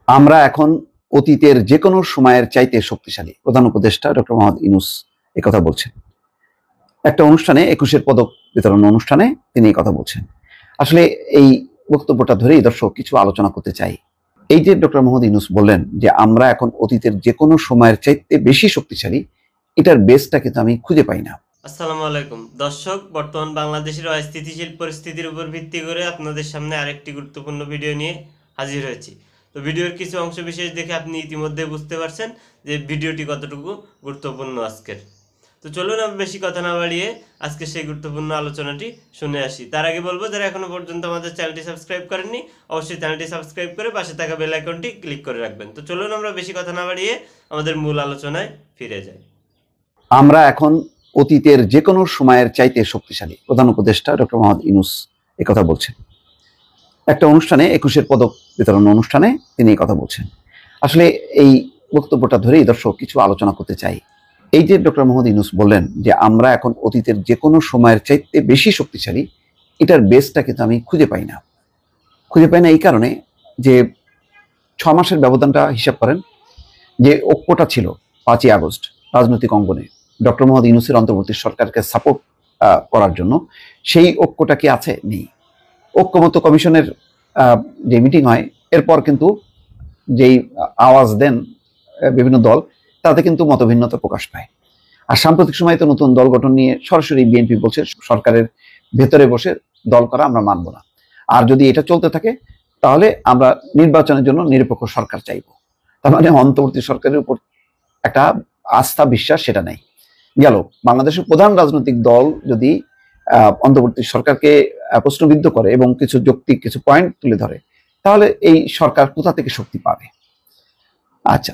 আমরা এখন অতীতের যে কোনো সময়ের চাইতে শক্তিশালী। প্রধান উপদেষ্টা ডক্টর মোহাম্মদ ইউনূস কথা বলছেন একটা অনুষ্ঠানে, ২১ পদক বিতরণ অনুষ্ঠানে তিনি এই কথা বলছেন। আসলে এই বক্তব্যটা ধরেই দর্শক কিছু আলোচনা করতে চাই। এই যে ডক্টর মোহাম্মদ ইউনূস বললেন যে আমরা এখন অতীতের যে কোনো সময়ের চাইতে বেশি শক্তিশালী, এটার বেসটা কিন্তু আমি খুঁজে পাই না। আসসালামু আলাইকুম দর্শক, বর্তমান বাংলাদেশের অস্থিতিশীল পরিস্থিতির উপর ভিত্তি করে আপনাদের সামনে আরেকটি গুরুত্বপূর্ণ ভিডিও নিয়ে হাজির হয়েছি। তো ভিডিওর কিছু অংশ বিশেষ দেখে আপনি ইতিমধ্যে বুঝতে পারছেন যে ভিডিওটি কতটুকু গুরুত্বপূর্ণ আজকের। তো চলুন আমি বেশি কথা না বাড়িয়ে আজকে সেই গুরুত্বপূর্ণ আলোচনাটি শুনে আসি। তার আগে বলবো, যারা এখনো পর্যন্ত আমাদের চ্যানেলটি সাবস্ক্রাইব করেননি অবশ্যই চ্যানেলটি সাবস্ক্রাইব করে পাশে থাকা বেল আইকনটি ক্লিক করে রাখবেন। তো চলুন আমরা বেশি কথা না বাড়িয়ে আমাদের মূল আলোচনায় ফিরে যাই। আমরা এখন অতীতের যে কোনো সময়ের চাইতে শক্তিশালী। প্রধান উপদেষ্টা ডক্টর মোহাম্মদ ইউনূস কথা বলছেন একটা অনুষ্ঠানে, ২১ পদক বিতরণ অনুষ্ঠানে তিনি এই কথা বলছেন। আসলে এই বক্তব্যটা ধরেই দর্শক কিছু আলোচনা করতে চাই। এই যে ডক্টর মোহাম্মদ ইউনূস বললেন যে আমরা এখন অতীতের যে কোনো সময়ের চাইতে বেশি শক্তিশালী, এটার বেসটা কিন্তু আমি খুঁজে পাই না। এই কারণে যে ৬ মাসের ব্যবধানটা হিসাব করেন, যে ঐক্যটা ছিল ৫ই আগস্ট রাজনৈতিক অঙ্গনে ডক্টর মোহাম্মদ ইউনূসের অন্তর্বর্তী সরকারকে সাপোর্ট করার জন্য, সেই ঐক্যটা কি আছে? নেই। ঐক্যমত্য কমিশনের যে মিটিং হয়, এরপর কিন্তু যেই আওয়াজ দেন বিভিন্ন দল, তাতে কিন্তু মতভিন্নতা প্রকাশ পায়। আর সাম্প্রতিক সময়ে তো নতুন দল গঠন নিয়ে সরাসরি বিএনপি বলছে সরকারের ভেতরে বসে দল করা আমরা মানব না, আর যদি এটা চলতে থাকে তাহলে আমরা নির্বাচনের জন্য নিরপেক্ষ সরকার চাইব। তার মানে অন্তর্বর্তী সরকারের উপর একটা আস্থা বিশ্বাস সেটা নেই। গেল, বাংলাদেশের প্রধান রাজনৈতিক দল যদি অন্তর্বর্তী সরকারকে প্রশ্নবিদ্ধ করে এবং কিছু যৌক্তিক কিছু পয়েন্ট তুলে ধরে, তাহলে এই সরকার কোথা থেকে শক্তি পাবে? আচ্ছা,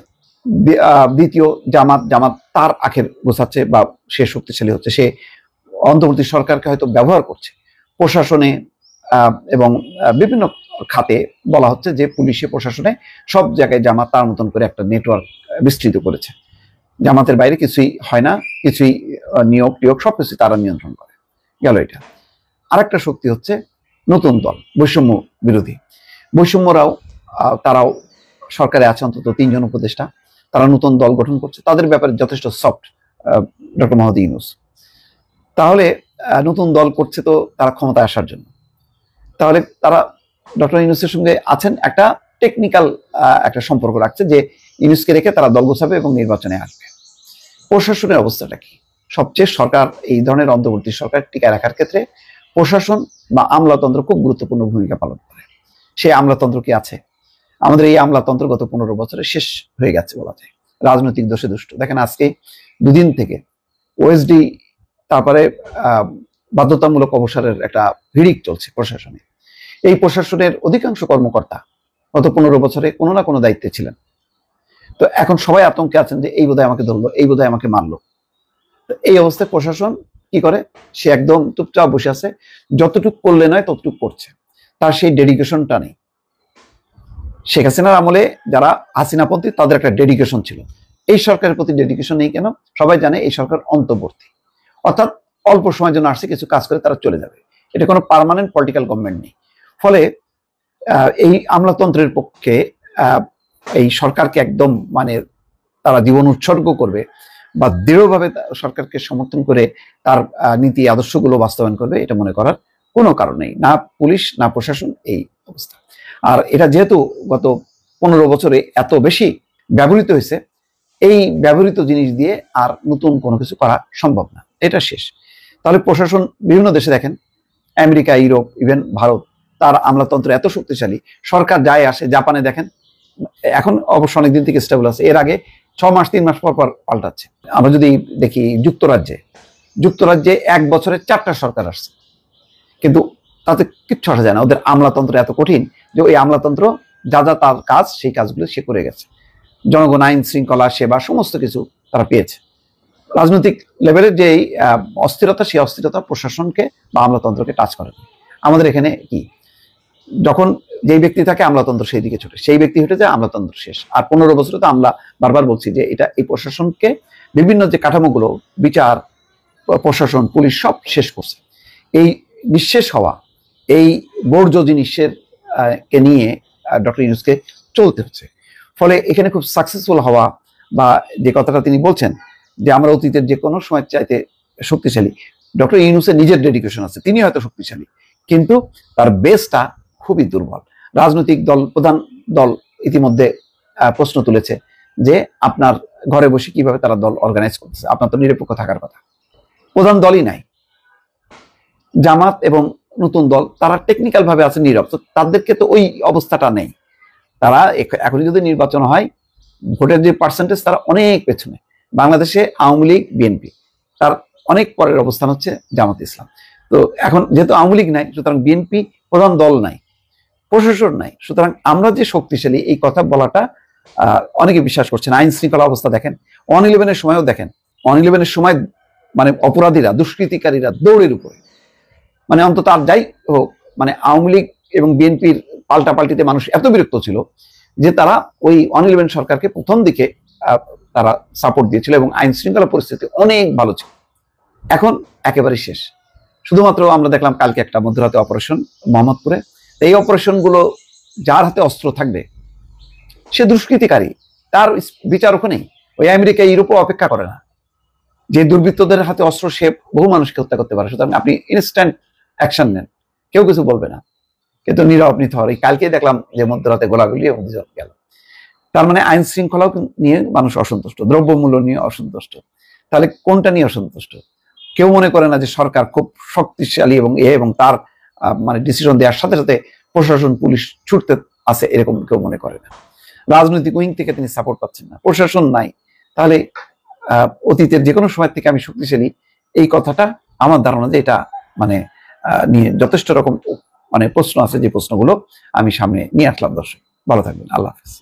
দ্বিতীয় জামাত তার আখের গোছাচ্ছে বা সে শক্তিশালী হচ্ছে, সে অন্তর্বর্তী সরকারকে হয়তো ব্যবহার করছে প্রশাসনে এবং বিভিন্ন খাতে। বলা হচ্ছে যে পুলিশে, প্রশাসনে সব জায়গায় জামাত তার মতন করে একটা নেটওয়ার্ক বিস্তৃত করেছে। জামাতের বাইরে কিছুই হয় না, কিছুই নিয়োগ সবকিছু তারা নিয়ন্ত্রণ করে। গেল এটা। আরেকটা শক্তি হচ্ছে নতুন দল, বৈষম্য বিরোধী। বৈষম্যরাও তারাও সরকারে আছে, অন্তত ৩ জন উপদেষ্টা। তারা নতুন দল গঠন করছে, তাদের ব্যাপারে যথেষ্ট সফট ডক্টর মোহাম্মদ ইউনূস। তাহলে নতুন দল করছে তো তারা ক্ষমতায় আসার জন্য, তাহলে তারা ডক্টর ইউনূসের সঙ্গে আছেন একটা টেকনিক্যাল একটা সম্পর্ক রাখছে, যে ইউনূসকে রেখে তারা দল গোছাবে এবং নির্বাচনে আসবে। প্রশাসনের অবস্থাটা কি? সবচেয়ে সরকার, এই ধরনের অন্তর্বর্তী সরকার টিকায় রাখার ক্ষেত্রে প্রশাসন বা আমলাতন্ত্র খুব গুরুত্বপূর্ণ ভূমিকা পালন করে। সেই আমলাতন্ত্র কি আছে? আমাদের এই আমলাতন্ত্র গত ১৫ বছরে শেষ হয়ে গেছে বলা যায়, রাজনৈতিক দোষে দুষ্ট। দেখেন, আজকে দুদিন থেকে ওএসডি, তারপরে বাধ্যতামূলক অবসরের একটা হিড়িক চলছে প্রশাসনে। এই প্রশাসনের অধিকাংশ কর্মকর্তা গত ১৫ বছরে কোনো না কোনো দায়িত্বে ছিলেন। তো এখন সবাই আতঙ্কে আছেন যে এই বোধহয় আমাকে ধরলো, এই বোধহয় আমাকে মারলো। এই অবস্থায় প্রশাসন কি করে? সে একদম চুপচাপ বসে আছে, যতটুকু করলে নয় ততটুকু করছে, তার সেই ডেডিকেশনটা নেই। শেখ হাসিনার আমলে যারা হাসিনাপন্থী, তাদের একটা ডেডিকেশন ছিল। এই সরকারের প্রতি ডেডিকেশন নেই কেন? সবাই জানে এই সরকার অন্তর্বর্তী, অর্থাৎ অল্প সময়ের জন্য আসছে, কিছু কাজ করে তারা চলে যাবে। এটা কোনো পার্মানেন্ট পলিটিক্যাল গভর্নমেন্ট নেই। ফলে এই আমলাতন্ত্রের পক্ষে এই সরকারকে একদম মানে তারা জীবন উৎসর্গ করবে বা দৃঢ়ভাবে সরকারকে সমর্থন করে তার নীতি আদর্শগুলো বাস্তবায়ন করবে, এটা মনে করার কোনো কারণ নেই। না পুলিশ, না প্রশাসন, এই অবস্থা। আর এটা যেহেতু গত ১৫ বছরে এত বেশি ব্যবহৃত হয়েছে, এই ব্যবহৃত জিনিস দিয়ে আর নতুন কোনো কিছু করা সম্ভব না, এটা শেষ। তাহলে প্রশাসন বিভিন্ন দেশে দেখেন, আমেরিকা, ইউরোপ, ইভেন ভারত, তার আমলাতন্ত্র এত শক্তিশালী, সরকার যায় আসে। জাপানে দেখেন, এখন অবশ্য অনেকদিন থেকে স্টেবল আছে, এর আগে ৬ মাস ৩ মাস পর পর পাল্টাচ্ছে। আমরা যদি দেখি যুক্তরাজ্যে ১ বছরে ৪টা সরকার আসছে, কিন্তু তাতে কিচ্ছু আসা যায় না। ওদের আমলাতন্ত্র এত কঠিন যে ওই আমলাতন্ত্র যা যা তার কাজ, সেই কাজগুলো সে করে গেছে। জনগণ আইন শৃঙ্খলা, সেবা, সমস্ত কিছু তারা পেয়েছে। রাজনৈতিক লেভেলের যে অস্থিরতা, সেই অস্থিরতা প্রশাসনকে বা আমলাতন্ত্রকে টাচ করে। আমাদের এখানে কি, যখন যেই ব্যক্তি থাকে আমলাতন্ত্র সেই দিকে ছোটে, সেই ব্যক্তি হেঁটে যায়, আমলাতন্ত্র শেষ। আর ১৫ বছরে তো আমরা বারবার বলছি যে এটা এই প্রশাসনকে, বিভিন্ন যে কাঠামোগুলো, বিচার, প্রশাসন, পুলিশ সব শেষ করছে। এই নিঃশেষ হওয়া, এই বর্জ্য জিনিসের কে নিয়ে ডক্টর ইউনূসকে চলতে হচ্ছে। ফলে এখানে খুব সাকসেসফুল হওয়া বা যে কথাটা তিনি বলছেন যে আমরা অতীতের যে কোনো সময় চাইতে শক্তিশালী, ডক্টর ইউনূসের নিজের ডেডিকেশন আছে, তিনি হয়তো শক্তিশালী, কিন্তু তার বেসটা খুবই দুর্বল। রাজনৈতিক দল, প্রধান দল ইতিমধ্যে প্রশ্ন তুলেছে যে আপনার ঘরে বসে কিভাবে তারা দল অর্গানাইজ করতেছে, আপনার তো নিরপেক্ষ থাকার কথা। প্রধান দলই নাই, জামাত এবং নতুন দল তারা টেকনিক্যাল ভাবে আছে নীরব, তো তাদেরকে তো ওই অবস্থাটা নেই। তারা এখন যদি নির্বাচন হয়, ভোটের যে পার্সেন্টেজ তারা অনেক পেছনে। বাংলাদেশে আওয়ামী লীগ, বিএনপি, তার অনেক পরের অবস্থান হচ্ছে জামাত ইসলাম। তো এখন যেহেতু আওয়ামী লীগ নাই, সুতরাং বিএনপি প্রধান দল নাই, প্রশাসন নাই, সুতরাং আমরা যে শক্তিশালী এই কথা বলাটা অনেকে বিশ্বাস করছেন। আইন শৃঙ্খলা অবস্থা দেখেন, 1/11-এর সময়ও দেখেন, 1/11-এর সময় মানে অপরাধীরা, দুষ্কৃতিকারীরা দৌড়ের উপরে, মানে অন্তত আর যাই হোক, মানে আওয়ামী লীগ এবং বিএনপির পাল্টাপাল্টিতে মানুষ এত বিরক্ত ছিল যে তারা ওই 1/11 সরকারকে প্রথম দিকে তারা সাপোর্ট দিয়েছিল এবং আইন শৃঙ্খলা পরিস্থিতি অনেক ভালো ছিল। এখন একেবারে শেষ। শুধুমাত্র আমরা দেখলাম কালকে একটা মধ্যরাতে অপারেশন মোহাম্মদপুরে। এই অপারেশনগুলো যার হাতে অস্ত্র থাকবে সে দুষ্কৃতিকারী, তার বিচার ওখানেই। ওই আমেরিকা ইউরোপও অপেক্ষা করে না। যে দুর্বৃত্তদের হাতে অস্ত্র, সে বহু মানুষকে হত্যা করতে পারে, সুতরাং আপনি ইনস্ট্যান্ট অ্যাকশন নেন, কেউ কিছু বলবে না। কিন্তু নীরব নিথর, এই কালকে দেখলাম যে মধ্যরাতে গোলাগুলি গেল। তার মানে আইন শৃঙ্খলা নিয়ে মানুষ অসন্তুষ্ট, দ্রব্যমূল্য নিয়ে অসন্তুষ্ট। তাহলে কোনটা নিয়ে অসন্তুষ্ট? কেউ মনে করে না যে সরকার খুব শক্তিশালী এবং তার মানে ডিসিশন দেওয়ার সাথে সাথে প্রশাসন, পুলিশ ছুটতে আছে, এরকম কেউ মনে করে না। রাজনৈতিক উইং থেকে তিনি সাপোর্ট পাচ্ছেন না, প্রশাসন নাই। তাহলে অতীতের যে কোনো সময় থেকে আমি শক্তিশালী, এই কথাটা আমার ধারণা যে এটা মানে নিয়ে যথেষ্ট রকম মানে প্রশ্ন আছে, যে প্রশ্নগুলো আমি সামনে নিয়ে আসলাম। দর্শক ভালো থাকবেন, আল্লাহ হাফেজ।